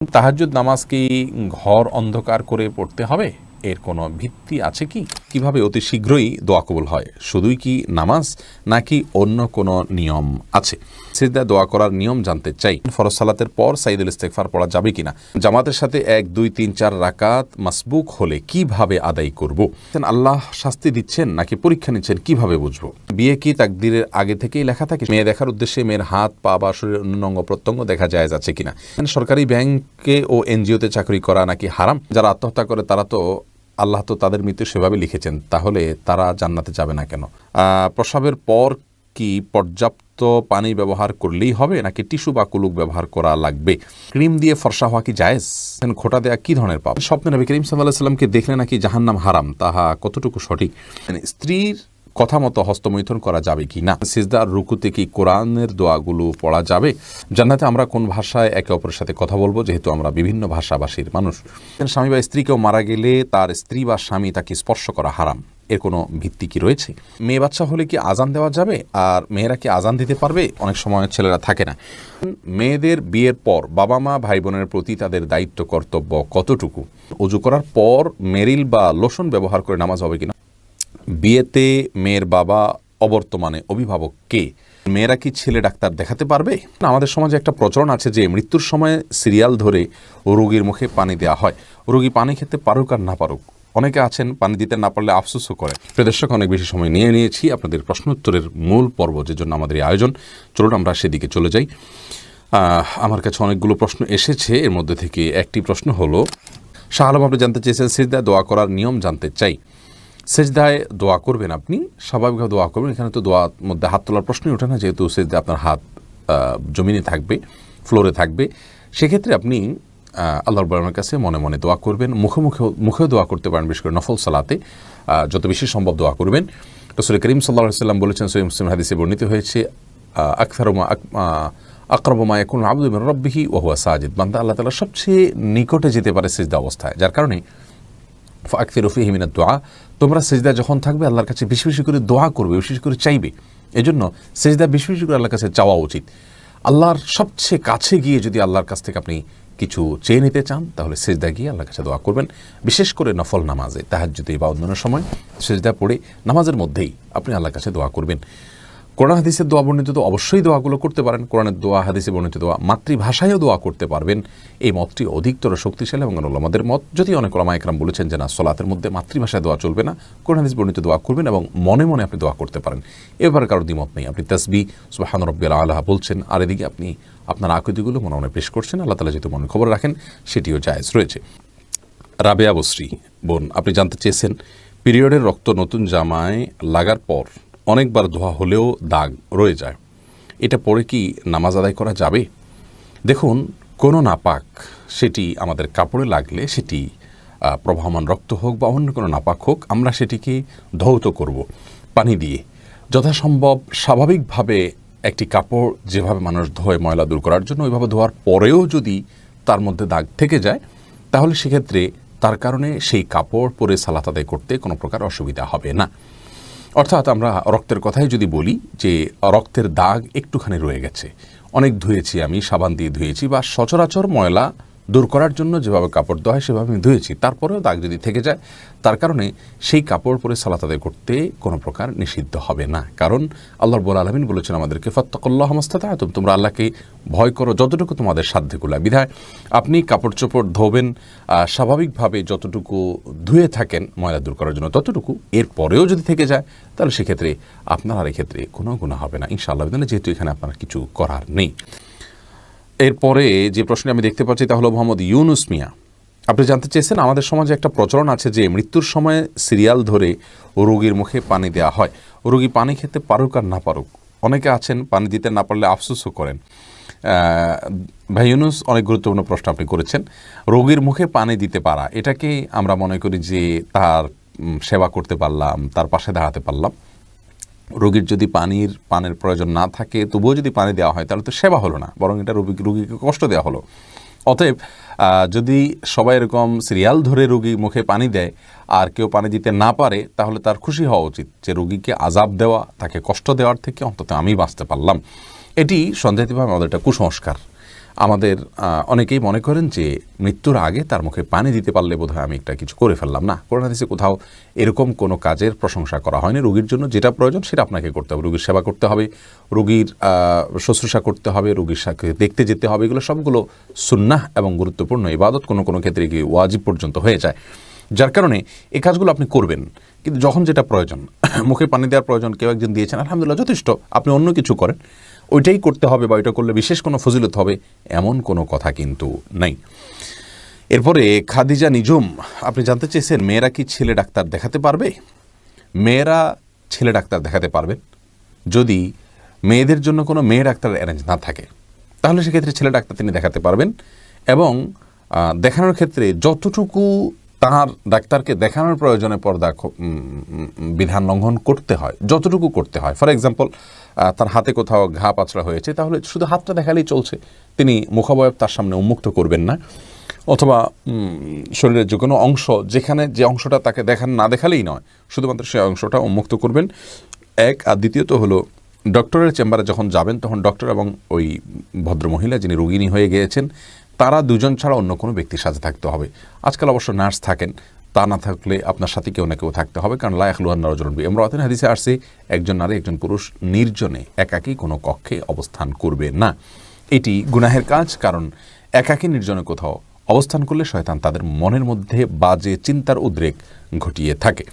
তাহাজ্জুদ নামাজ কি ঘর অন্ধকার করে পড়তে হবে? এর কোনো ভিত্তি আছে কি? কিভাবে অতি শীঘ্রই দোয়া কবুল হয়? শুধুই কি নামাজ নাকি অন্য কোনো নিয়ম আছে? সিজদায় দোয়া করার নিয়ম জানতে চাই। ফরজ সালাতের পর সাইদুল ইস্তেগফার পড়া যাবে কিনা? জামাতের সাথে 1, 2, 3, 4 রাকাত মাসবুক হলে কিভাবে আদায় করব? আল্লাহ শাস্তি দিচ্ছেন নাকি পরীক্ষা নিচ্ছেন, কিভাবে বুঝবো? বিয়ে কি তাকদীরের আগে থেকেই লেখা থাকে? মেয়ে দেখার উদ্দেশ্যে মেয়ের হাত, পা বা শরীরের অন্য অঙ্গ প্রত্যঙ্গ দেখা যায় যাচ্ছে কিনা? সরকারি ব্যাংকে ও এনজিওতে চাকরি করা নাকি হারাম? যারা আত্মহত্যা করে তারা তো আল্লাহ তো তাদের মৃত্যু সেভাবে লিখেছেন, তাহলে তারা জান্নাতে যাবে না কেন? প্রসবের পর কি পর্যাপ্ত পানি ব্যবহার করলেই হবে নাকি টিস্যু বা কুলুক ব্যবহার করা লাগবে? ক্রিম দিয়ে ফর্সা হওয়া কি জায়েজ? খোঁটা দেয়া কি ধরনের পাপ? স্বপ্নে নবী করিম সাল্লাল্লাহু আলাইহি ওয়াসাল্লামকে দেখলে নাকি জাহান্নাম হারাম, তাহা কতটুকু সঠিক? স্ত্রীর কথা মতো হস্তমৈথুন করা যাবে কি না? সিজদার রুকুতে কি কোরআনের দোয়াগুলো পড়া যাবে? জান্নাতে আমরা কোন ভাষায় একে অপরের সাথে কথা বলবো, যেহেতু আমরা বিভিন্ন ভাষাভাষীর মানুষ? স্বামী বা স্ত্রী কেউ মারা গেলে তার স্ত্রী বা স্বামী তাকে স্পর্শ করা হারাম, এর কোনো ভিত্তি কি রয়েছে? মেয়ে বাচ্চা হলে কি আজান দেওয়া যাবে? আর মেয়েরা কি আজান দিতে পারবে? অনেক সময় ছেলেরা থাকে না। মেয়েদের বিয়ের পর বাবা মা ভাই বোনের প্রতি তাদের দায়িত্ব কর্তব্য কতটুকু? ওযু করার পর মেরিল বা লোশন ব্যবহার করে নামাজ হবে কিনা? বিয়েতে মেয়ের বাবা অবর্তমানে অভিভাবক কে? মেয়েরা কি ছেলে ডাক্তার দেখাতে পারবে? আমাদের সমাজে একটা প্রচলন আছে যে মৃত্যুর সময় সিরিয়াল ধরে রোগীর মুখে পানি দেওয়া হয়। রোগী পানি খেতে পারুক আর না পারুক, অনেকে আছেন পানি দিতে না পারলে আফসোসও করে। প্রদর্শক অনেক বেশি সময় নিয়েছি আপনাদের প্রশ্ন উত্তরের মূল পর্ব, যে জন্য আমাদের এই আয়োজন। চলুন আমরা সেদিকে চলে যাই। আমার কাছে অনেকগুলো প্রশ্ন এসেছে, এর মধ্যে থেকে একটি প্রশ্ন হলো, শাহ আলম আপনি জানতে চেয়েছেন সিজদায় দোয়া করার নিয়ম জানতে চাই। সেজদায় দোয়া করবেন, আপনি স্বাভাবিকভাবে দোয়া করবেন, এখানে তো দোয়ার মধ্যে হাত তোলার প্রশ্নই ওঠে না, যেহেতু সেজদায় আপনার হাত জমিনে থাকবে, ফ্লোরে থাকবে। সেক্ষেত্রে আপনি আল্লাহর রাব্বুল কাছে মনে মনে দোয়া করবেন, মুখেও দোয়া করতে পারেন, বিশেষ করে নফল সালাতে যত বেশি সম্ভব দোয়া করবেন। রাসূল করিম সাল্লাল্লাহু আলাইহি ওয়াসাল্লাম বলেছেন, সহিহ মুসলিম হাদিসে বর্ণিত হয়েছে, আকরাবু মা ইয়াকুনু আবদু মিন রাব্বিহি ওয়া হুয়া সাজিদ, বান্দা আল্লাহ তাআলার সবচেয়ে নিকটে যেতে পারে সিজদা অবস্থায়, যার কারণে ফাকসিরু ফীহি মিনাদ দুআ, তোমরা সিজদা যখন থাকবে আল্লাহর কাছে বেশি বেশি করে দোয়া করবে, বেশি বেশি করে চাইবে। এজন্য সিজদা বেশি বেশি করে আল্লাহর কাছে চাওয়া উচিত। আল্লাহর সবচেয়ে কাছে গিয়ে যদি আল্লাহর কাছ থেকে আপনি কিছু চেয়ে নিতে চান, তাহলে সিজদা গিয়ে আল্লাহর কাছে দোয়া করবেন। বিশেষ করে নফল নামাজে, তাহাজ্জুদে বা অন্যান্য সময় সিজদা পড়ে নামাজের মধ্যেই আপনি আল্লাহর কাছে দোয়া করবেন। কোরআন হাদিসের দোয়া বর্ণিত তো অবশ্যই দোয়াগুলো করতে পারেন, কোরআনের দোয়া, হাদিসে বর্ণিত দোয়া, মাতৃভাষায়ও দোয়া করতে পারবেন। এই মতটি অধিকতর শক্তিশালী এবং উলামাদের মত। যদি অনেক উলামা ইকরাম বলেছেন যে না, সলাতের মধ্যে মাতৃভাষায় দোয়া চলবে না, কোরআন হাদিস বর্ণিত দোয়া করবেন এবং মনে মনে আপনি দোয়া করতে পারেন। এবার কারোর দ্বিমত নেই, আপনি তাসবিহ সুবহান রাব্বিয়াল আলা বলছেন, আর এদিকে আপনি আপনার আকীদাগুলো মনে মনে পেশ করছেন। আল্লাহ তাআলা যেহেতু মনে খবর রাখেন, সেটিও জায়েজ রয়েছে। রাবেয়া বসরি বোন আপনি জানতে চেয়েছেন, পিরিয়ডের রক্ত নতুন জামায় লাগার পর অনেকবার ধোয়া হলেও দাগ রয়ে যায়, এটা পরে কি নামাজ আদায় করা যাবে? দেখুন, কোনো নাপাক সেটি আমাদের কাপড়ে লাগলে, সেটি প্রবাহমান রক্ত হোক বা অন্য কোনো নাপাক হোক, আমরা সেটিকে ধৌত করব পানি দিয়ে। যথাসম্ভব স্বাভাবিকভাবে একটি কাপড় যেভাবে মানুষ ধোয় ময়লা দূর করার জন্য, ওইভাবে ধোয়ার পরেও যদি তার মধ্যে দাগ থেকে যায়, তাহলে সেক্ষেত্রে তার কারণে সেই কাপড় পরে সালাত আদায় করতে কোনো প্রকার অসুবিধা হবে না। অর্থাৎ আমরা রক্তের কথাই যদি বলি, যে রক্তের দাগ একটুখানি রয়ে গেছে, অনেক ধুয়েছি, আমি সাবান দিয়ে ধুয়েছি, বা সচরাচর ময়লা দূর করার জন্য যেভাবে কাপড় ধোয়া হয় সেভাবে আমি ধুয়েছি, তারপরেও দাগ যদি থেকে যায়, তার কারণে সেই কাপড় পরে সালাত আদায় করতে কোনো প্রকার নিষিদ্ধ হবে না। কারণ আল্লাহ রাব্বুল আলামিন বলেছেন আমাদেরকে, ফাত্তাকুল্লাহ মাস্তাতা'তুম, তোমরা আল্লাহকে ভয় করো যতটুকু তোমাদের সাধ্যকুলা। বিধায় আপনি কাপড় চোপড় ধোবেন স্বাভাবিকভাবে, যতটুকু ধুয়ে থাকেন ময়লা দূর করার জন্য ততটুকু, এরপরেও যদি থেকে যায় তাহলে সেক্ষেত্রে আপনার আর এক্ষেত্রে কোনো গুনাহ হবে না ইনশাআল্লাহ, যেহেতু এখানে আপনার কিছু করার নেই। এরপরে যে প্রশ্নে আমি দেখতে পাচ্ছি তা হলো মোহাম্মদ ইউনুস মিয়া, আপনি জানতে চেয়েছেন, আমাদের সমাজে একটা প্রচলন আছে যে মৃত্যুর সময় সিরিয়াল ধরে রোগীর মুখে পানি দেওয়া হয়, রোগী পানি খেতে পারুক আর না পারুক, অনেকে আছেন পানি দিতে না পারলে আফসোসও করেন। ভাই ইউনুস, অনেক গুরুত্বপূর্ণ প্রশ্ন আপনি করেছেন। রোগীর মুখে পানি দিতে পারা, এটাকে আমরা মনে করি যে তার সেবা করতে পারলাম, তার পাশে দাঁড়াতে পারলাম। রোগীর যদি পানের প্রয়োজন না থাকে, তবুও যদি পানি দেওয়া হয়, তাহলে তো সেবা হলো না, বরং এটা রোগীকে কষ্ট দেওয়া হলো। অতএব যদি সবাই এরকম সিরিয়াল ধরে রোগী মুখে পানি দেয় আর কেউ পানি দিতে না পারে, তাহলে তার খুশি হওয়া উচিত যে রোগীকে আযাব দেওয়া, তাকে কষ্ট দেওয়ার থেকে অন্তত আমি বাঁচতে পারলাম। এটি সন্দেহাতীতভাবে আমাদের একটা কুসংস্কার। আমাদের অনেকেই মনে করেন যে মৃত্যুর আগে তার মুখে পানি দিতে পারলে বোধহয় আমি একটা কিছু করে ফেললাম। না, কোরআন হাদিসে কোথাও এরকম কোনো কাজের প্রশংসা করা হয়নি। রোগীর জন্য যেটা প্রয়োজন সেটা আপনাকে করতে হবে। রোগীর সেবা করতে হবে, রোগীর শুশ্রূষা করতে হবে, রোগীর সাথে দেখতে যেতে হবে, এগুলো সবগুলো সুন্নাহ এবং গুরুত্বপূর্ণ ইবাদত, কোনো কোনো ক্ষেত্রে গিয়ে ওয়াজিব পর্যন্ত হয়ে যায়। যার কারণে এই কাজগুলো আপনি করবেন, কিন্তু যখন যেটা প্রয়োজন, মুখে পানি দেওয়ার প্রয়োজন কেউ একজন দিয়েছেন, আলহামদুলিল্লাহ যথেষ্ট, আপনি অন্য কিছু করেন, ওইটাই করতে হবে বা ওইটা করলে বিশেষ কোনো ফজিলত হবে এমন কোনো কথা কিন্তু নাই। এরপরে খাদিজা নিজুম আপনি জানতে চেয়েছেন মেয়েরা কি ছেলে ডাক্তার দেখাতে পারবে? মেয়েরা ছেলে ডাক্তার দেখাতে পারবেন যদি মেয়েদের জন্য কোনো মেয়ে ডাক্তার অ্যারেঞ্জ না থাকে, তাহলে সেক্ষেত্রে ছেলে ডাক্তার তিনি দেখাতে পারবেন। এবং দেখানোর ক্ষেত্রে যতটুকু তার ডাক্তারকে দেখানোর প্রয়োজনে পর্দা বিধান লঙ্ঘন করতে হয়, যতটুকু করতে হয়, ফর এক্সাম্পল তার হাতে কোথাও ঘা পাচড়া হয়েছে, তাহলে শুধু হাতটা দেখালেই চলছে, তিনি মুখাবয়ব তার সামনে উন্মুক্ত করবেন না। অথবা শরীরের যে কোনো অংশ যেখানে যে অংশটা তাকে না দেখালেই নয়, শুধুমাত্র সেই অংশটা উন্মুক্ত করবেন, এক। আর দ্বিতীয়ত হলো ডক্টরের চেম্বারে যখন যাবেন তখন ডক্টর এবং ওই ভদ্রমহিলা যিনি রোগিণী হয়ে গিয়েছেন তারা দুজন ছাড়া অন্য কোনো ব্যক্তির সাথে থাকতে হবে। আজকাল অবশ্য নার্স থাকেন, তা না থাকলে আপনার সাথে কেউ না কেউ থাকতে হবে, কারণ লা ইয়াখলুয়ান্না রাজুলুন বিমরাআতিন হাদিসে আসছে একজন নারী একজন পুরুষ নির্জনে একাকী কোনো কক্ষে অবস্থান করবে না। এটি গুনাহের কাজ, কারণ একাকী নির্জনে কোথাও অবস্থান করলে শয়তান তাদের মনের মধ্যে বাজে চিন্তার উদ্রেক ঘটিয়ে থাকে।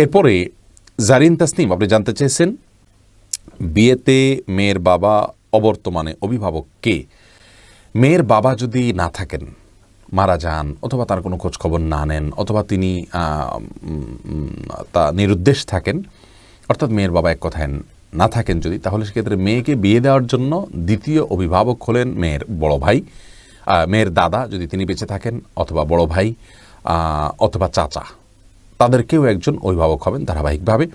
এরপরে জারিন তাসনিম আপনি জানতে চেয়েছেন বিয়েতে মেয়ের বাবা অবর্তমানে অভিভাবক কে? মেয়ের বাবা যদি না থাকেন, মারা যান, অথবা তার কোনো খোঁজ খবর না নেন, অথবা তিনি তা নিরুদ্দেশ থাকেন, অর্থাৎ মেয়ের বাবা এক কথায় না থাকেন যদি, তাহলে সেক্ষেত্রে মেয়েকে বিয়ে দেওয়ার জন্য দ্বিতীয় অভিভাবক হলেন মেয়ের বড় ভাই, মেয়ের দাদা যদি তিনি বেঁচে থাকেন, অথবা বড় ভাই অথবা চাচা, তাদের কেউ একজন অভিভাবক হবেন ধারাবাহিকভাবে।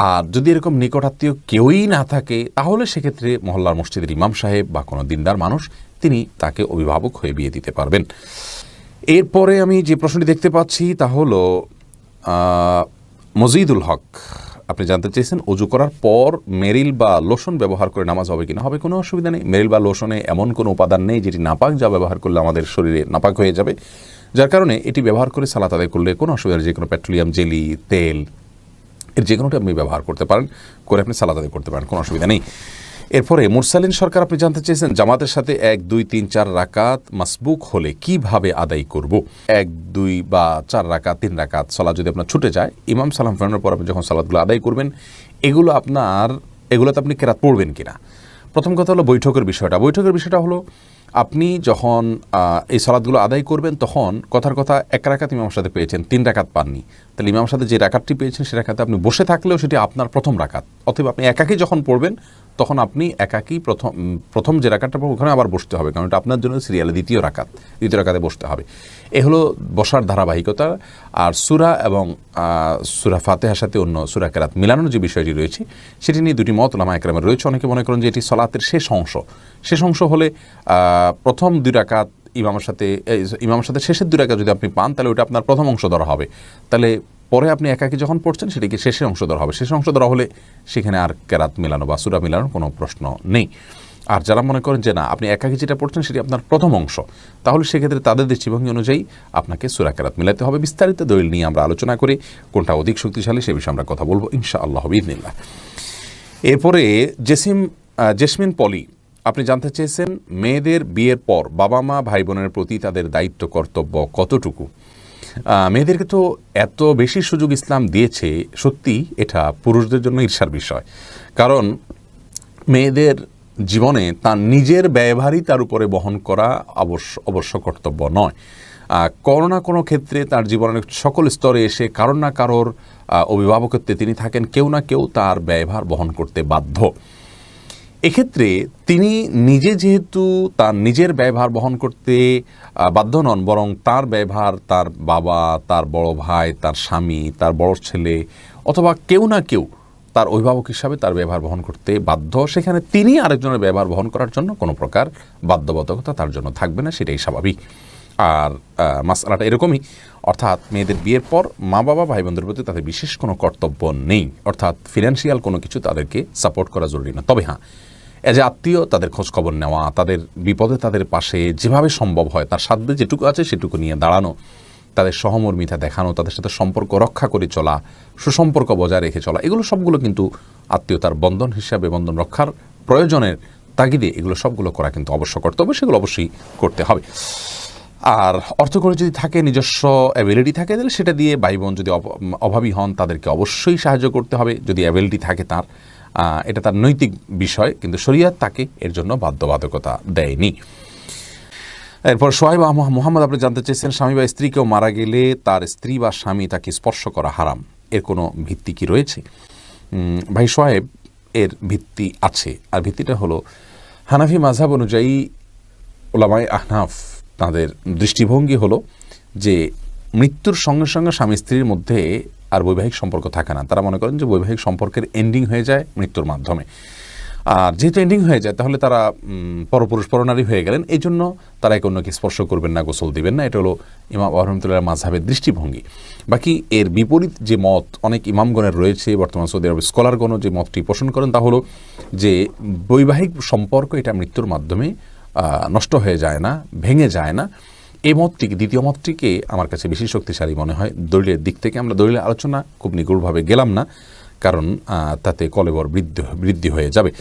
আর যদি এরকম নিকটাত্মীয় কেউই না থাকে, তাহলে সেক্ষেত্রে মহল্লার মসজিদের ইমাম সাহেব বা কোনো দিনদার মানুষ তিনি তাকে অভিভাবক হয়ে বিয়ে দিতে পারবেন। এরপরে আমি যে প্রশ্নটি দেখতে পাচ্ছি তা হলো মজিদুল হক আপনি জানতে চেয়েছেন অজু করার পর মেরিল বা লোশন ব্যবহার করে নামাজ হবে কিনা? হবে, কোনো অসুবিধা নেই। মেরিল বা লোশনে এমন কোনো উপাদান নেই যেটি নাপাক, যা ব্যবহার করলে আমাদের শরীরে নাপাক হয়ে যাবে, যার কারণে এটি ব্যবহার করে সালাত আদায় করলে কোনো অসুবিধা নেই। যে কোনো পেট্রোলিয়াম জেলি, তেল, এর যে কোনোটি আপনি ব্যবহার করতে পারেন, করে আপনি সালাত আদায় করতে পারেন, কোনো অসুবিধা নেই। এরপরে মুরসালিন সরকার আপনি জানতে চেয়েছেন জামাতের সাথে 1, 2, 3, 4 রাকাত মাসবুক হলে কিভাবে আদায় করব? 1, 2 বা 4 রাকাত, 3 রাকাত সালাত যদি আপনার ছুটে যায়, ইমাম সালাম ফেরানোর পর আপনি যখন সালাতগুলো আদায় করবেন, এগুলোতে আপনি কেরাত পড়বেন কিনা? প্রথম কথা হলো বৈঠকের বিষয়টা হলো আপনি যখন এই সালাতগুলো আদায় করবেন তখন কথার কথা 1 রাকাত ইমামের সাথে পেয়েছেন, 3 রাকাত পাননি, তাহলে ইমামের সাথে যে রাকাতটি পেয়েছেন সে রাকাতে আপনি বসে থাকলেও সেটি আপনার প্রথম রাকাত। অথবা আপনি একাকী যখন পড়বেন তখন আপনি একাকী প্রথম যে রাকাতটা পড়বেন ওখানে আবার বসতে হবে, কারণ এটা আপনার জন্য সিরিয়ালে দ্বিতীয় রাকাতে বসতে হবে। এ হলো বসার ধারাবাহিকতা। আর সূরা এবং সূরা ফাতিহার সাথে অন্য সূরা কেরাত মিলানোর যে বিষয়টি রয়েছে সেটি নিয়ে দুটি মত উলামা ইকরামের রয়েছে। অনেকে মনে করেন যে এটি সালাতের শেষ অংশ হলে প্রথম 2 রাকাত ইমামের সাথে শেষের 2 রাকাত যদি আপনি পান তাহলে ওটা আপনার প্রথম অংশ ধরা হবে, তাহলে পরে আপনি একাকী যখন পড়ছেন সেটিকে শেষের অংশ ধরা হবে। শেষ অংশ ধরা হলে সেখানে আর কেরাত মিলানো বা সূরা মিলানোর কোনো প্রশ্ন নেই। আর যারা মনে করেন যে না আপনি একাকী যেটা পড়ছেন সেটি আপনার প্রথম অংশ, তাহলে সেক্ষেত্রে তাদের দৃষ্টিভঙ্গি অনুযায়ী আপনাকে সূরা কেরাত মিলাতে হবে। বিস্তারিত দলিল নিয়ে আমরা আলোচনা করি, কোনটা অধিক শক্তিশালী সে বিষয়ে আমরা কথা বলবো ইনশাআল্লাহ বিইذনিল্লাহ। এরপরে জেসমিন পলি আপনি জানতে চেয়েছেন মেয়েদের বিয়ের পর বাবা মা ভাই বোনের প্রতি তাদের দায়িত্ব কর্তব্য কতটুকু? মেয়েদেরকে তো এত বেশি সুযোগ ইসলাম দিয়েছে, সত্যি এটা পুরুষদের জন্য ঈর্ষার বিষয়, কারণ মেয়েদের জীবনে তার নিজের ব্যয়ভারই তার উপরে বহন করা অবশ্য কর্তব্য নয়। কোনো না কোনো ক্ষেত্রে তার জীবনের সকল স্তরে এসে কারোর না কারোর অভিভাবকত্বে তিনি থাকেন, কেউ না কেউ তার ব্যয়ভার বহন করতে বাধ্য। এক্ষেত্রে তিনি নিজে যেহেতু তার নিজের ব্যয়ভার বহন করতে বাধ্য নন, বরং তার ব্যয়ভার তার বাবা, তার বড় ভাই, তার স্বামী, তার বড় ছেলে অথবা কেউ না কেউ তার অভিভাবক হিসাবে তার ব্যবহার বহন করতে বাধ্য, সেখানে তিনি আরেকজনের ব্যবহার বহন করার জন্য কোনো প্রকার বাধ্যবাধকতা তার জন্য থাকবে না, সেটাই স্বাভাবিক। আর মাসআলাটা এরকমই, অর্থাৎ মেয়েদের বিয়ের পর মা বাবা ভাই বোনদের প্রতি তাদের বিশেষ কোনো কর্তব্য নেই, অর্থাৎ ফিনান্সিয়াল কোনো কিছু তাদেরকে সাপোর্ট করা জরুরি না। তবে হ্যাঁ, এজ এ আত্মীয় তাদের খোঁজখবর নেওয়া, তাদের বিপদে তাদের পাশে যেভাবে সম্ভব হয় তার সাধ্যে যেটুকু আছে সেটুকু নিয়ে দাঁড়ানো, তাদের সহমর্মিতা দেখানো, তাদের সাথে সম্পর্ক রক্ষা করে চলা, সুসম্পর্ক বজায় রেখে চলা, এগুলো সবগুলো কিন্তু আত্মীয়তার বন্ধন হিসাবে, বন্ধন রক্ষার প্রয়োজনের তাগিদে এগুলো সবগুলো করা কিন্তু অবশ্য কর্তব্য, সেগুলো অবশ্যই করতে হবে। আর অর্থ করে যদি থাকে, নিজস্ব অ্যাবিলিটি থাকে, তাহলে সেটা দিয়ে ভাই বোন যদি অভাবী হন তাদেরকে অবশ্যই সাহায্য করতে হবে যদি অ্যাবিলিটি থাকে তার। এটা তার নৈতিক বিষয়, কিন্তু শরীয়ত তাকে এর জন্য বাধ্যবাধকতা দেয়নি। এরপর সোহাইব মোহাম্মদ আপনি জানতে চেয়েছেন, স্বামী বা স্ত্রী কেউ মারা গেলে তার স্ত্রী বা স্বামী তাকে স্পর্শ করা হারাম, এর কোনো ভিত্তি কি রয়েছে? ভাই সোহাইব, এর ভিত্তি আছে। আর ভিত্তিটা হলো হানাফি মাযহাব অনুযায়ী উলামায়ে আহনাফ তাদের দৃষ্টিভঙ্গি হলো যে মৃত্যুর সঙ্গে সঙ্গে স্বামী স্ত্রীর মধ্যে আর বৈবাহিক সম্পর্ক থাকে না। তারা মনে করেন যে বৈবাহিক সম্পর্কের এন্ডিং হয়ে যায় মৃত্যুর মাধ্যমে। আর যেহেতু এন্ডিং হয়ে যায় তাহলে তারা পরপুরুষ পরনারী হয়ে গেলেন, এই জন্য তারা একে অন্যকে স্পর্শ করবেন না, গোসল দিবেন না। এটা হলো ইমাম রহমতুল্লাহ মাযহাবের দৃষ্টিভঙ্গি। বাকি এর বিপরীত যে মত অনেক ইমামগণের রয়েছে, বর্তমান সৌদি আরবের স্কলারগণও যে মতটি পোষণ করেন তা হলো যে বৈবাহিক সম্পর্ক এটা মৃত্যুর মাধ্যমে নষ্ট হয়ে যায় না, ভেঙে যায় না। এই মতটিকে, দ্বিতীয় মতটিকে আমার কাছে বেশি শক্তিশালী মনে হয় দলিলের দিক থেকে। আমরা দলিলের আলোচনা খুব নিগুড়ভাবে গেলাম না, কারণ তাতে কলেবর বৃদ্ধি হয়ে যাবে।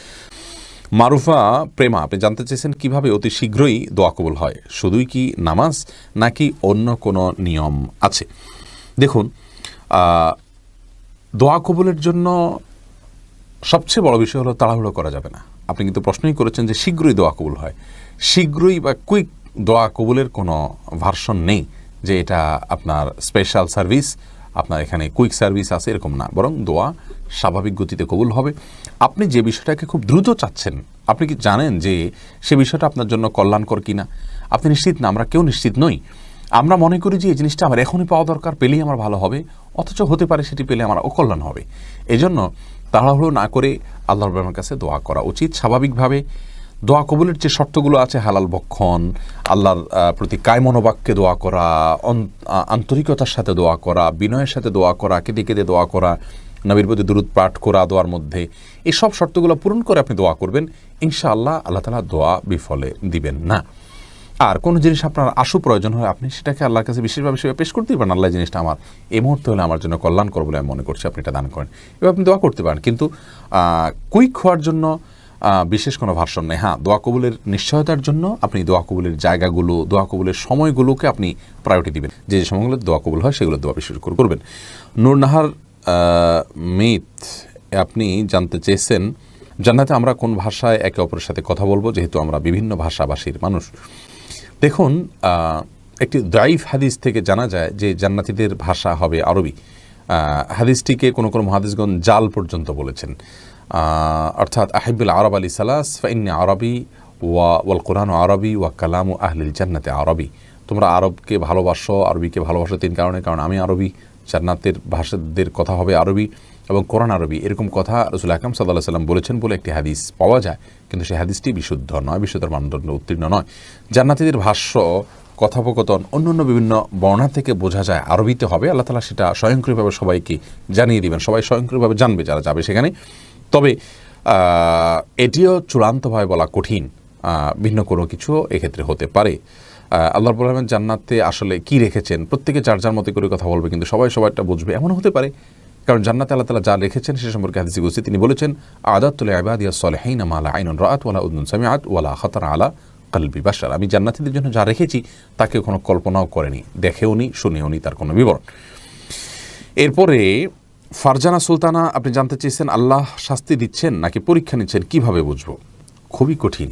মারুফা প্রেমা আপনি জানতে চেয়েছেন কিভাবে অতি শীঘ্রই দোয়া কবুল হয়, শুধুই কি নামাজ নাকি অন্য কোনো নিয়ম আছে? দেখুন, দোয়া কবুলের জন্য সবচেয়ে বড় বিষয় হলো তাড়াহুড়ো করা যাবে না। আপনি কিন্তু প্রশ্নই করেছেন যে শীঘ্রই দোয়া কবুল হয়। শীঘ্রই বা কুইক দোয়া কবুলের কোনো ভার্সন নেই যে এটা আপনার স্পেশাল সার্ভিস, আপনার এখানে কুইক সার্ভিস আছে, এরকম না। বরং দোয়া স্বাভাবিক গতিতে কবুল হবে। আপনি যে বিষয়টাকে খুব দ্রুত চাচ্ছেন, আপনি কি জানেন যে সে বিষয়টা আপনার জন্য কল্যাণকর কিনা? আপনি নিশ্চিত না, আমরা কেউ নিশ্চিত নই। আমরা মনে করি যে এই জিনিসটা আমার এখনই পাওয়া দরকার, পেলেই আমার ভালো হবে, অথচ হতে পারে সেটি পেলে আমার অকল্যাণ হবে। এই জন্য তাড়াহুড়ো না করে আল্লাহর রহমানের কাছে দোয়া করা উচিত। স্বাভাবিকভাবে দোয়া কবুলের যে শর্তগুলো আছে, হালাল ভক্ষণ, আল্লাহর প্রতি কায়মনোবাক্যে দোয়া করা, আন্তরিকতার সাথে দোয়া করা, বিনয়ের সাথে দোয়া করা, কেঁদে কেঁদে দোয়া করা, নবীর প্রতি দুরূদ পাঠ করা দোয়ার মধ্যে, এই সব শর্তগুলো পূরণ করে আপনি দোয়া করবেন, ইনশাআল্লাহ আল্লাহ তাআলা দোয়া বিফলে দিবেন না। আর কোনো জিনিস আপনার আশু প্রয়োজন হয়, আপনি সেটাকে আল্লাহর কাছে বিশেষভাবে সেভাবে পেশ করতে পারেন। আল্লাহ জিনিসটা আমার এই মুহূর্তে হলে আমার জন্য কল্যাণকর বলে আমি মনে করছি, আপনি এটা দান করেন, এবার আপনি দোয়া করতে পারেন। কিন্তু কুইক হওয়ার জন্য বিশেষ কোনো ভার্সন নেই। হ্যাঁ, দোয়া কবুলের নিশ্চয়তার জন্য আপনি দোয়া কবুলের জায়গাগুলো, দোয়া কবুলের সময়গুলোকে আপনি প্রায়োরিটি দিবেন। যে যে সময়গুলো দোয়া কবুল হয় সেগুলো দোয়া বিশেষ করে করবেন। নূরনাহার মিত আপনি জানতে চেয়েছেন, জান্নাতে আমরা কোন ভাষায় একে অপরের সাথে কথা বলবো, যেহেতু আমরা বিভিন্ন ভাষাভাষীর মানুষ? দেখুন, একটি দাইফ হাদিস থেকে জানা যায় যে জান্নাতীদের ভাষা হবে আরবি। হাদিসটিকে কোনো কোনো মুহাদ্দিসগণ জাল পর্যন্ত বলেছেন, অর্থাৎ আহিবুল আরব আলী সালাস ফাইন্নি আরবি ওয়াল কোরআন আরবি ওয়া কালামু আহলিল জান্নাতে আরবি। তোমরা আরবকে ভালোবাসো, আরবিকে ভালোবাসো তিন কারণে, কারণ আমি আরবি, জান্নাতের ভাষাদের কথা হবে আরবি এবং কোরআন আরবি। এরকম কথা রাসূল আকরাম সাল্লাল্লাহু আলাইহি ওয়াসাল্লাম বলেছেন বলে একটি হাদিস পাওয়া যায়, কিন্তু সেই হাদিসটি বিশুদ্ধ নয়, বিশুদ্ধর মানদণ্ড উত্তীর্ণ নয়। জান্নাতীদের ভাষ্য, কথোপকথন, অন্যান্য বিভিন্ন বর্ণনা থেকে বোঝা যায় আরবিতে হবে। আল্লাহ তাআলা সেটা স্বয়ংক্রিয়ভাবে সবাইকে জানিয়ে দিবেন, সবাই স্বয়ংক্রিয়ভাবে জানবে যারা যাবে সেখানে। তবে এটিও চূড়ান্তভাবে বলা কঠিন, ভিন্ন কোনো কিছু এক্ষেত্রে হতে পারে। আল্লাহ রাব্বুল আলামিন জান্নাতে আসলে কি রেখেছেন, প্রত্যেকে যার যার মতো করে কথা বলবে, কিন্তু সবাই সবাইটা বুঝবে এমন হতে পারে। কারণ জান্নাতে আল্লাহ তাআলা যা রেখেছেন সে সম্পর্কে হাদিসে বলছে, তিনি বলেছেন আ'দাতু লি'ইবাদিয়াস সালিহিনা মা লা আইনুন রাআত ওয়া লা উযুনুন সামিআত ওয়া লা খাতারা আলা কলবি বাশার। আমি জান্নাতীদের জন্য যা রেখেছি তাকে কোনো কল্পনাও করেনি, দেখেওনি, শুনেওনি তার কোনো বিবরণ। এরপরে ফারজানা সুলতানা আপনি জানতে চেয়েছেন, আল্লাহ শাস্তি দিচ্ছেন নাকি পরীক্ষা নিচ্ছেন, কিভাবে বুঝবো? খুবই কঠিন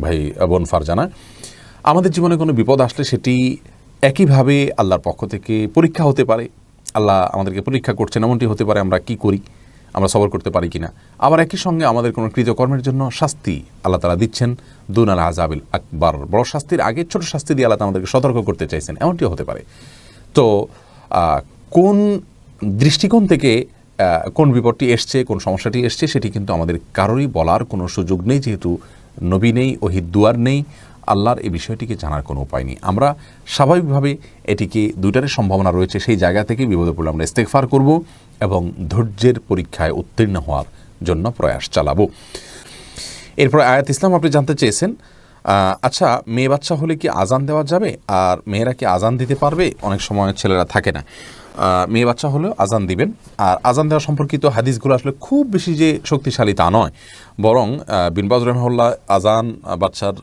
ভাই বোন ফারজানা। আমাদের জীবনে কোনো বিপদ আসলে সেটি একইভাবে আল্লাহর পক্ষ থেকে পরীক্ষা হতে পারে। আল্লাহ আমাদেরকে পরীক্ষা করছেন, এমনটি হতে পারে আমরা কি করি, আমরা সবর করতে পারি কিনা। আবার একই সঙ্গে আমাদের কোনো কৃতকর্মের জন্য শাস্তি আল্লাহ তাআলা দিচ্ছেন, দুন আল আযাবিল আকবার, বড় শাস্তির আগে ছোট শাস্তি দিয়ে আল্লাহ আমাদেরকে সতর্ক করতে চাইছেন, এমনটিও হতে পারে। তো কোন দৃষ্টিকোণ থেকে কোন বিপদটি এসছে, কোন সমস্যাটি এসছে, সেটি কিন্তু আমাদের কারোরই বলার কোনো সুযোগ নেই, যেহেতু নবী নেই, ওহীর দুয়ার নেই, আল্লাহর এই বিষয়টিকে জানার কোনো উপায় নেই। আমরা স্বাভাবিকভাবে এটিকে দুইটারই সম্ভাবনা রয়েছে, সেই জায়গা থেকে বিপদে পড়লে আমরা ইস্তেগফার করব এবং ধৈর্যের পরীক্ষায় উত্তীর্ণ হওয়ার জন্য প্রয়াস চালাবো। এরপর আয়াত ইসলাম আপনি জানতে চেয়েছেন, আচ্ছা মেয়ে বাচ্চা হলে কি আজান দেওয়া যাবে? আর মেয়েরা কি আজান দিতে পারবে? অনেক সময় ছেলেরা থাকে না। মেয়ে বাচ্চা হলেও আজান দিবেন। আর আজান দেওয়া সম্পর্কিত হাদিসগুলো আসলে খুব বেশি যে শক্তিশালী তা নয়, বরং বিন বাজ রাহিমাহুল্লাহ আজান বাচ্চার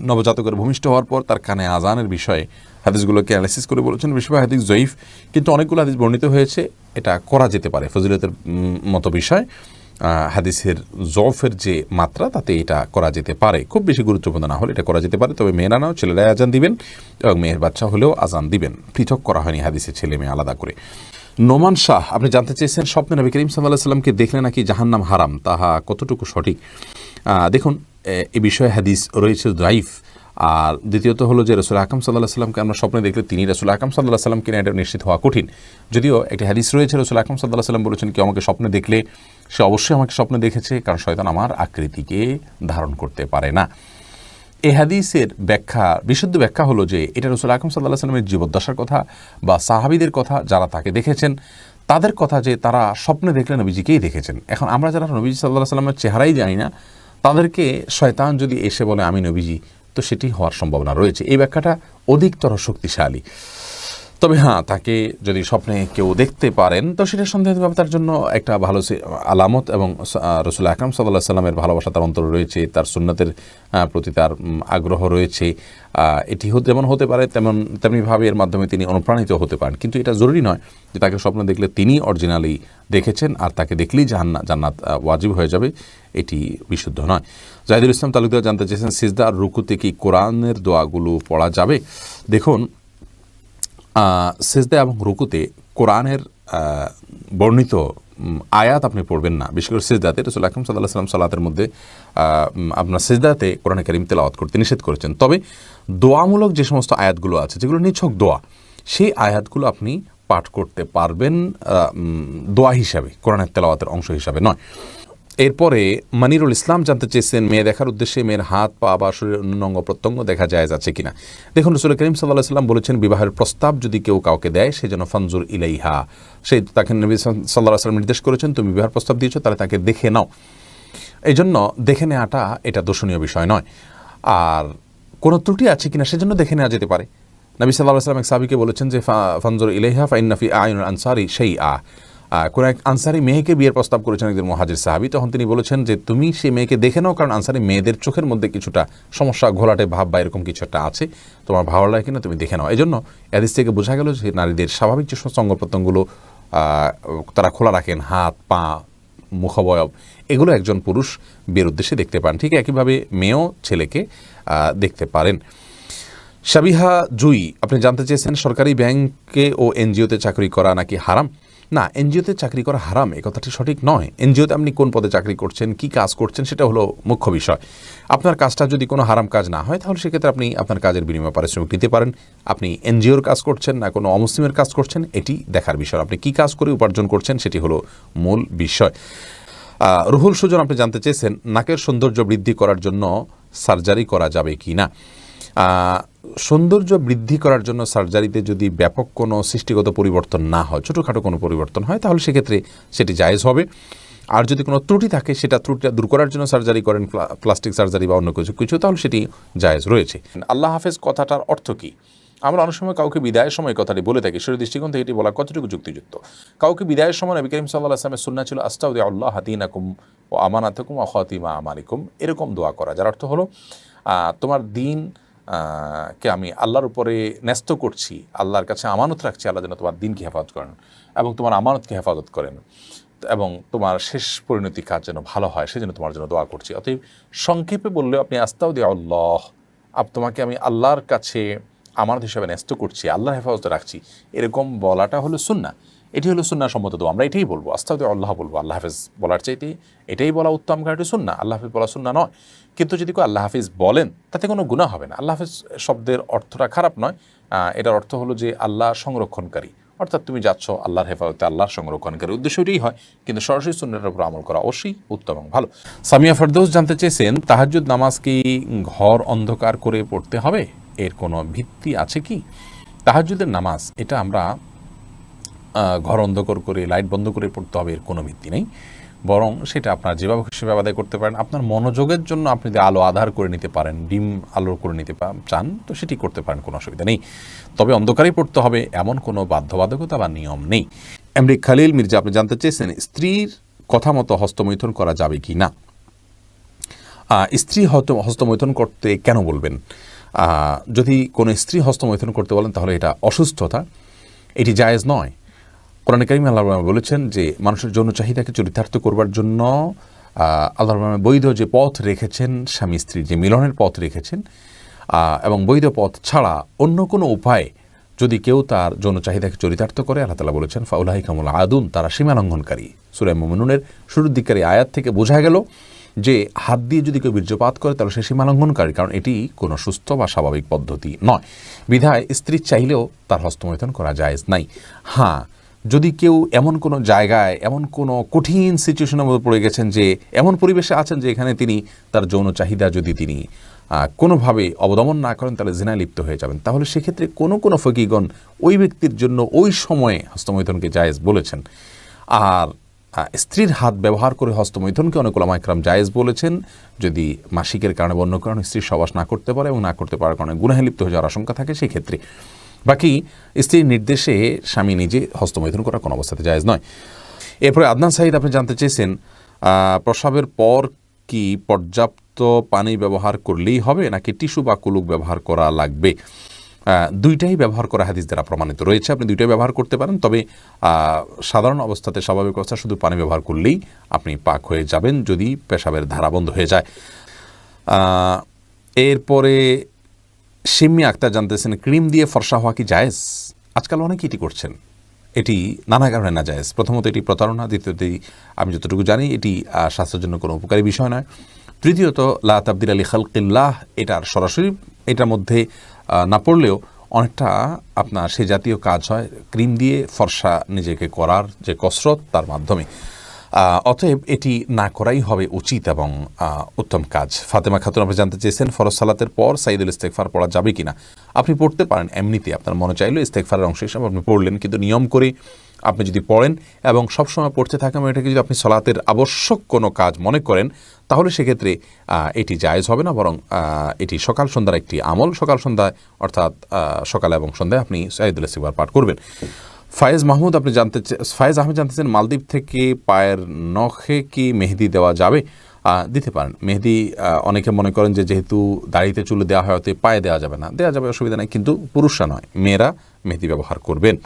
নবজাতকের ভূমিষ্ঠ হওয়ার পর তার কানে আজানের বিষয়ে হাদিসগুলোকে অ্যানালাইসিস করে বলেছেন বেশিরভাগ হাদিস জয়ীফ, কিন্তু অনেকগুলো হাদিস বর্ণিত হয়েছে এটা করা যেতে পারে। ফজিলতের মতো বিষয়, হাদিসের জফের যে মাত্রা তাতে এটা করা যেতে পারে, খুব বেশি গুরুত্বপূর্ণ না হলে এটা করা যেতে পারে। তবে মেয়েরা নাও, ছেলেরাই আজান দিবেন এবং মেয়ের বাচ্চা হলেও আজান দিবেন, পৃথক করা হয়নি হাদিসে ছেলে মেয়ে আলাদা করে। নোমান শাহ আপনি জানতে চেয়েছেন, স্বপ্নে নবী করিম সাল্লাল্লাহু আলাইহি সাল্লামকে দেখলে নাকি জাহান্নাম হারাম, তাহা কতটুকু সঠিক? দেখুন, এ বিষয়ে হাদিস রয়েছে দাইফ। আর দ্বিতীয়ত হলো যে রাসূল আকরাম সাল্লাল্লাহু আলাইহি সাল্লামকে আমরা স্বপ্নে দেখলে তিনি রাসূল আকরাম সাল্লাল্লাহু আলাইহি সাল্লাম কিনা এটা নিশ্চিত হওয়া কঠিন। যদিও একটি হাদিস রয়েছে রাসূল আকরাম সাল্লাল্লাহু আলাইহি সাল্লাম বলেছেন, কেউ আমাকে স্বপ্নে দেখলে সে অবশ্যই আমাকে স্বপ্নে দেখেছে, কারণ শয়তান আমার আকৃতিকে ধারণ করতে পারে না। এই হাদিসের ব্যাখ্যা, বিশুদ্ধ ব্যাখ্যা হলো যে এটা রাসূল আকরাম সাল্লাল্লাহু আলাইহি সাল্লামের জীবদ্দশার কথা বা সাহাবীদের কথা যারা তাকে দেখেছেন তাদের কথা, যে তারা স্বপ্নে দেখলে নবীজিকেই দেখেছেন। এখন আমরা যারা নবীজি সাল্লাল্লাহু আলাইহি সাল্লামের চেহারাই জানি না, তাদেরকে শয়তান যদি এসে বলে আমি নবীজি, তো সেটি হওয়ার সম্ভাবনা রয়েছে। এই ব্যাখ্যাটা অধিকতর শক্তিশালী। তবে হ্যাঁ, তাকে যদি স্বপ্নে কেউ দেখতে পারেন তো সেটা সন্দেহভাবে তার জন্য একটা ভালো আলামত, এবং রাসূল আকরাম সাল্লাল্লাহু আলাইহি সাল্লামের ভালোবাসা তার অন্তরে রয়েছে, তার সুন্নাতের প্রতি তার আগ্রহ রয়েছে। এটি যেমন হতে পারে তেমনিভাবে এর মাধ্যমে তিনি অনুপ্রাণিত হতে পারেন, কিন্তু এটা জরুরি নয় যে তাকে স্বপ্নে দেখলে তিনি অরিজিনালি দেখেছেন আর তাকে দেখলেই জান্নাত ওয়াজিব হয়ে যাবে, এটি বিশুদ্ধ নয়। জাহিদুল ইসলাম তালুকদার জানতে চেয়েছেন, সিজদা আর রুকুতে কি কোরআনের দোয়াগুলো পড়া যাবে? দেখুন, সিজদা এবং রুকুতে কোরআনের বর্ণিত আয়াত আপনি পড়বেন না। বিশেষ করে সিজদাতে রাসূল আকরাম সাল্লাল্লাহু আলাইহি ওয়াসাল্লাম সালাতের মধ্যে আপনার সিজদাতে কোরআন কারীম তেলাওয়াত করতে নিষেধ করেছেন। তবে দোয়ামূলক যে সমস্ত আয়াতগুলো আছে, যেগুলো নিছক দোয়া, সেই আয়াতগুলো আপনি পাঠ করতে পারবেন দোয়া হিসাবে, কোরআনের তেলাওয়াতের অংশ হিসাবে নয়। এরপরে মানিরুল ইসলাম জানতে চেয়েছেন, মেয়ে দেখার উদ্দেশ্যে মেয়ের হাত পা বা শরীরের অন্য অঙ্গ প্রত্যঙ্গ দেখা জায়েজ আছে কিনা? দেখুন, রাসূল করিম সাল্লাল্লাহু আলাইহি ওয়াসাল্লাম বলেছেন, বিবাহের প্রস্তাব যদি কেউ কাউকে দেয় সে যেন ফানজুর ইলাইহা, সেই তাকে নবী সাল্লাল্লাহু আলাইহি ওয়াসাল্লাম নির্দেশ করেছেন, তুমি বিবাহের প্রস্তাব দিয়েছো তাহলে তাকে দেখে নাও। এই জন্য দেখে নেওয়াটা এটা দোষণীয় বিষয় নয়। আর কোনো ত্রুটি আছে কিনা সেজন্য দেখে নেওয়া যেতে পারে। নবী সাল্লাল্লাহু আলাইহি ওয়াসাল্লাম এক সাহাবীকে বলেছেন যে ফানজুর ইলাইহা ফাইন্না ফি আয়ুনিল আনসারি শাইআ। কোন এক আনসারি মেয়েকে বিয়ের প্রস্তাব করেছেন একজন মুহাজির সাহাবী, তখন তিনি বলেছেন যে তুমি সেই মেয়েকে দেখে নাও, কারণ আনসারি মেয়েদের চোখের মধ্যে কিছুটা সমস্যা, ঘোলাটে ভাব বা এরকম কিছু একটা আছে, তোমার ভালো লাগে কিনা তুমি দেখে নাও। এই জন্য হাদিস থেকে বোঝা গেল যে নারীদের স্বাভাবিক যে সমস্ত অঙ্গ প্রত্যঙ্গগুলো তারা খোলা রাখেন, হাত পা মুখাবয়ব, এগুলো একজন পুরুষ বিয়ের উদ্দেশ্যে দেখতে পান। ঠিক একইভাবে মেয়েও ছেলেকে দেখতে পারেন। সাবিহা জুই আপনি জানতে চেয়েছেন, সরকারি ব্যাংকে ও এনজিওতে চাকরি করা নাকি হারাম? না, এনজিওতে চাকরি করা হারাম এই কথাটি সঠিক নয়। এনজিওতে আপনি কোন পদে চাকরি করছেন, কি কাজ করছেন, সেটা হলো মুখ্য বিষয়। আপনার কাজটা যদি কোনো হারাম কাজ না হয় তাহলে সেক্ষেত্রে আপনি আপনার কাজের বিনিময়ে পারিশ্রমিক নিতে পারেন। আপনি এনজিওর কাজ করছেন না কোনো অমুসলিমের কাজ করছেন, এটি দেখার বিষয়। আপনি কি কাজ করে উপার্জন করছেন সেটি হলো মূল বিষয়। রুহুল সুজন আপনি জানতে চেয়েছেন, নাকের সৌন্দর্য বৃদ্ধি করার জন্য সার্জারি করা যাবে কি না? সৌন্দর্য বৃদ্ধি করার জন্য সার্জারিতে যদি ব্যাপক কোনো সৃষ্টিগত পরিবর্তন না হয়, ছোটোখাটো কোনো পরিবর্তন হয়, তাহলে সেক্ষেত্রে সেটি জায়েজ হবে। আর যদি কোনো ত্রুটি থাকে, সেটা ত্রুটিটা দূর করার জন্য সার্জারি করেন, প্লাস্টিক সার্জারি বা অন্য কিছু, তাহলে সেটি জায়েজ রয়েছে। আল্লাহ হাফেজ কথাটার অর্থ কী? আমরা অনেক সময় কাউকে বিদায়ের সময় কথাটি বলে থাকি, শরীর দৃষ্টিকোণ থেকে এটি বলা কতটুকু যুক্তিযুক্ত? কাউকে বিদায়ের সময় নবী করিম সাল্লাল্লাহু আলাইহি ওয়াসাল্লামের সুন্নাহ ছিল আস্তাউদিউল্লাহ দীনাকুম ওয়া আমানাতাকুম ওয়া খাতিমা আমালিকুম, এরকম দোয়া করা, যার অর্থ হলো তোমার দিন কে আমি আল্লাহর উপরে ন্যস্ত করছি, আল্লাহর কাছে আমানত রাখছি, আল্লাহ যেন তোমার দিনকে হেফাজত করেন এবং তোমার আমানতকে হেফাজত করেন, এবং তোমার শেষ পরিণতি কাজ যেন ভালো হয় সেজন্য তোমার জন্য দোয়া করছি। অতএব সংক্ষেপে বললেও আপনি আস্তাউদিউল্লাহ, তোমাকে আমি আল্লাহর কাছে আমানত হিসাবে ন্যস্ত করছি, আল্লাহর হেফাজতে রাখছি, এরকম বলাটা হলো সুন্নাহ। এটি হলো সুন্নাহ সম্মত দোয়া। আমরা এটাই বলবো, আস্তাউদিউল্লাহ বলবো, আল্লাহ হাফেজ বলার চাইতে এটাই বলা উত্তম, কারণ এটি সুন্নাহ। আল্লাহ হাফেজ বলা সুন্নাহ নয়। কিন্তু যদি কেউ আল্লাহ হাফিজ বলেন তাতে কোনো গুনাহ হবে না। আল্লাহ হাফিজ শব্দের অর্থটা খারাপ নয়, এটার অর্থ হলো যে আল্লাহ সংরক্ষণকারী, অর্থাৎ তুমি যাচ্ছ আল্লাহর হেফাজতে, আল্লাহর সংরক্ষণকারী, উদ্দেশ্য এটাই হয়। কিন্তু সরাসরি সুন্নাহর উপর আমল করা অবশ্যই উত্তম এবং ভালো। সামিয়া ফেরদৌস জানতে চেয়েছেন, তাহাজ্জুদ নামাজ কি ঘর অন্ধকার করে পড়তে হবে? এর কোনো ভিত্তি আছে কি? তাহাজ্জুদের নামাজ এটা আমরা ঘর অন্ধকার করে লাইট বন্ধ করে পড়তে হবে, এর কোনো ভিত্তি নেই। বরং সেটা আপনার যেভাবে সেভাবে আদায় করতে পারেন। আপনার মনোযোগের জন্য আপনি যদি আলো আধার করে নিতে পারেন, ডিম আলো করে নিতে চান, তো সেটি করতে পারেন, কোনো অসুবিধা নেই। তবে অন্ধকারেই পড়তে হবে এমন কোনো বাধ্যবাধকতা বা নিয়ম নেই। এমডি খালিল মির্জা আপনি জানতে চেয়েছেন স্ত্রীর কথা মতো হস্তমৈথুন করা যাবে কি না। স্ত্রী হস্তমৈথুন করতে কেন বলবেন? যদি কোনো স্ত্রী হস্তমৈথুন করতে বলেন তাহলে এটা অসুস্থতা, এটি জায়েজ নয়। কোরআনে কারীমে আল্লাহ বলেছেন যে মানুষের যৌন চাহিদাকে চরিতার্থ করবার জন্য আল্লাহ বৈধ যে পথ রেখেছেন, স্বামী স্ত্রীর যে মিলনের পথ রেখেছেন, এবং বৈধ পথ ছাড়া অন্য কোনো উপায়ে যদি কেউ তার যৌন চাহিদাকে চরিতার্থ করে, আল্লাহ তাআলা বলেছেন ফাউলাইকামুল আদুন, তারা সীমালঙ্ঘনকারী। সূরা মুমিনুনের শুরুর দিকের আয়াত থেকে বোঝা গেল যে হাত দিয়ে যদি কেউ বীর্যপাত করে তাহলে সে সীমালঙ্ঘনকারী, কারণ এটি কোনো সুস্থ বা স্বাভাবিক পদ্ধতি নয়। বিধায় স্ত্রী চাইলেও তার হস্তমৈথুন করা জায়েজ নাই। হ্যাঁ, যদি কেউ এমন কোনো জায়গায়, এমন কোনো কঠিন সিচুয়েশনের মধ্যে পড়ে গেছেন, যে এমন পরিবেশে আছেন যে এখানে তিনি তার যৌন চাহিদা যদি তিনি কোনোভাবে অবদমন না করেন তাহলে জিনায় লিপ্ত হয়ে যাবেন, তাহলে সেক্ষেত্রে কোনো ফকিগণ ওই ব্যক্তির জন্য ওই সময়ে হস্তমৈথুনকে জায়েজ বলেছেন। আর স্ত্রীর হাত ব্যবহার করে হস্তমৈথুনকে অনেক উলামা ইকরাম জায়েজ বলেছেন, যদি মাসিকের কারণে বা অন্য কারণে স্ত্রীর সহবাস না করতে পারে এবং না করতে পারার কারণে গুনাহে লিপ্ত হয়ে যাওয়ার আশঙ্কা থাকে, সেই ক্ষেত্রে। বাকি স্ত্রীর নির্দেশে স্বামী নিজে হস্তমৈথুন করা কোনো অবস্থাতে জায়েজ নয়। এরপরে আদনান সাঈদ আপনি জানতে চেয়েছেন প্রস্রাবের পর কি পর্যাপ্ত পানি ব্যবহার করলেই হবে নাকি টিস্যু বা কুলুক ব্যবহার করা লাগবে? দুইটাই ব্যবহার করা হাদিস দ্বারা প্রমাণিত রয়েছে, আপনি দুইটাই ব্যবহার করতে পারেন। তবে সাধারণ অবস্থাতে, স্বাভাবিক অবস্থা শুধু পানি ব্যবহার করলেই আপনি পাক হয়ে যাবেন, যদি পেশাবের ধারা বন্ধ হয়ে যায়। এরপরে সিম্মি আক্তার জানতেছেন ক্রিম দিয়ে ফর্সা হওয়া কি জায়েজ? আজকাল অনেকে এটি করছেন, এটি নানা কারণে না জায়েজ। প্রথমত এটি প্রতারণা, দ্বিতীয়ত আমি যতটুকু জানি এটি স্বাস্থ্যের জন্য কোনো উপকারী বিষয় নয়। তৃতীয়ত লা তাবদিলা লি খালকিল্লাহ, এটার সরাসরি এটার মধ্যে না পড়লেও অনেকটা আপনার সে জাতীয় কাজ হয় ক্রিম দিয়ে ফর্সা নিজেকে করার যে কসরত, তার মাধ্যমে। অতএব এটি না করাই হবে উচিত এবং উত্তম কাজ। ফাতেমা খাতুন আপনি জানতে চেয়েছেন ফরজ সালাতের পর সাইদুল ইস্তেগফার পড়া যাবে কিনা। আপনি পড়তে পারেন, এমনিতে আপনার মনে চাইলে ইস্তেগফারের অংশ হিসাবে আপনি পড়লেন, কিন্তু নিয়ম করে আপনি যদি পড়েন এবং সবসময় পড়তে থাকেন, এটাকে যদি আপনি সালাতের আবশ্যক কোনো কাজ মনে করেন, তাহলে সেক্ষেত্রে এটি জায়েজ হবে না, বরং এটি সকাল সন্ধ্যার একটি আমল। সকাল সন্ধ্যায় অর্থাৎ সকালে এবং সন্ধ্যায় আপনি সাইদুল ইস্তেগফার পাঠ করবেন। ফায়েজ আহমেদ জানতেছেন মালদ্বীপ থেকে পায়ের নখে কি মেহেদি দেওয়া যাবে? দিতে পারেন মেহেদি। অনেকে মনে করেন যে যেহেতু দাড়িতে চুলে দেওয়া হয় অতএব পায়ে দেওয়া যাবে না, দেওয়া যাবে, অসুবিধা নেই, কিন্তু পুরুষরা নয়, মেয়েরা মেহেদি ব্যবহার করবেন।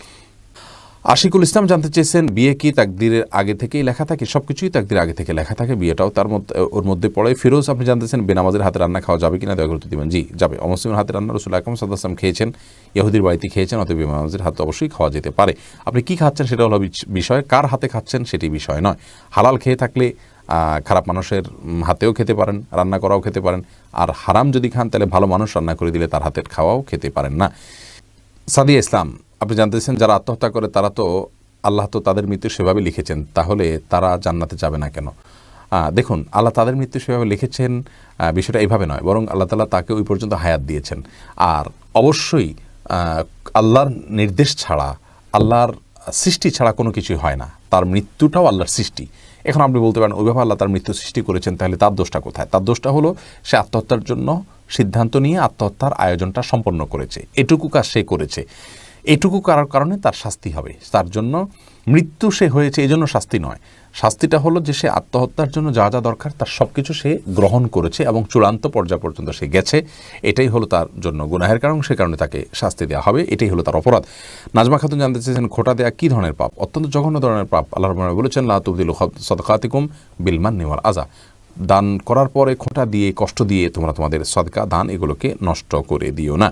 আশিকুল ইসলাম জানতে চেয়েছেন বিয়ে কি তাকদিরের আগে থেকেই লেখা থাকে? সব কিছুই তাকদির আগে থেকে লেখা থাকে, বিয়েটাও তার মধ্যে ওর মধ্যে পড়ে। ফিরোজ আপনি জানতেছেন বেনামাজের হাতে রান্না খাওয়া যাবে কিনা, দয়া করে দিবেন। জি, যাবে। অমুসলিমের হাতে রান্না রাসূল আকরাম সাল্লাল্লাহু আলাইহি ওয়াসাল্লাম খেয়েছেন, ইহুদির বাড়িতে খেয়েছেন, অতএব বেনামাজের হাতে অবশ্যই খাওয়া যেতে পারে। আপনি কি খাচ্ছেন সেটা হলো বিষয়, কার হাতে খাচ্ছেন সেটি বিষয় নয়। হালাল খেয়ে থাকলে খারাপ মানুষের হাতেও খেতে পারেন, রান্না করাও খেতে পারেন, আর হারাম যদি খান তাহলে ভালো মানুষ রান্না করে দিলে তার হাতের খাওয়াও খেতে পারেন না। সাদিয়া ইসলাম আপনি জানতেছেন যারা আত্মহত্যা করে তারা তো আল্লাহ তো তাদের মৃত্যু সেভাবে লিখেছেন, তাহলে তারা জান্নাতে যাবে না কেন? দেখুন, আল্লাহ তাদের মৃত্যু সেভাবে লিখেছেন, বিষয়টা এইভাবে নয়, বরং আল্লাহ তাআলা তাকে ওই পর্যন্ত হায়াত দিয়েছেন। আর অবশ্যই আল্লাহর নির্দেশ ছাড়া, আল্লাহর সৃষ্টি ছাড়া কোনো কিছুই হয় না। তার মৃত্যুটাও আল্লাহর সৃষ্টি। এখন আপনি বলতে পারেন ওইভাবে আল্লাহ তার মৃত্যু সৃষ্টি করেছেন, তাহলে তার দোষটা কোথায়? তার দোষটা হলো সে আত্মহত্যার জন্য সিদ্ধান্ত নিয়ে আত্মহত্যার আয়োজনটা সম্পন্ন করেছে, এটুকু কাজ সে করেছে, এটুকু করার কারণে তার শাস্তি হবে। তার জন্য মৃত্যু সে হয়েছে এই জন্য শাস্তি নয়, শাস্তিটা হলো যে সে আত্মহত্যার জন্য যা যা দরকার তার সব কিছু সে গ্রহণ করেছে এবং চূড়ান্ত পর্যায় পর্যন্ত সে গেছে, এটাই হলো তার জন্য গুনাহের কারণ, সে কারণে তাকে শাস্তি দেওয়া হবে, এটাই হলো তার অপরাধ। নাজমা খাতুন জানতে চেয়েছেন খোঁটা দেওয়া কী ধরনের পাপ? অত্যন্ত জঘন্য ধরনের পাপ। আল্লাহ রাব্বুল বলেছেন লা তুবদিলু সাদকাতিকুম বিল মান্নি ওয়াল আযা, দান করার পরে খোঁটা দিয়ে, কষ্ট দিয়ে তোমরা তোমাদের সদকা দান এগুলোকে নষ্ট করে দিও না।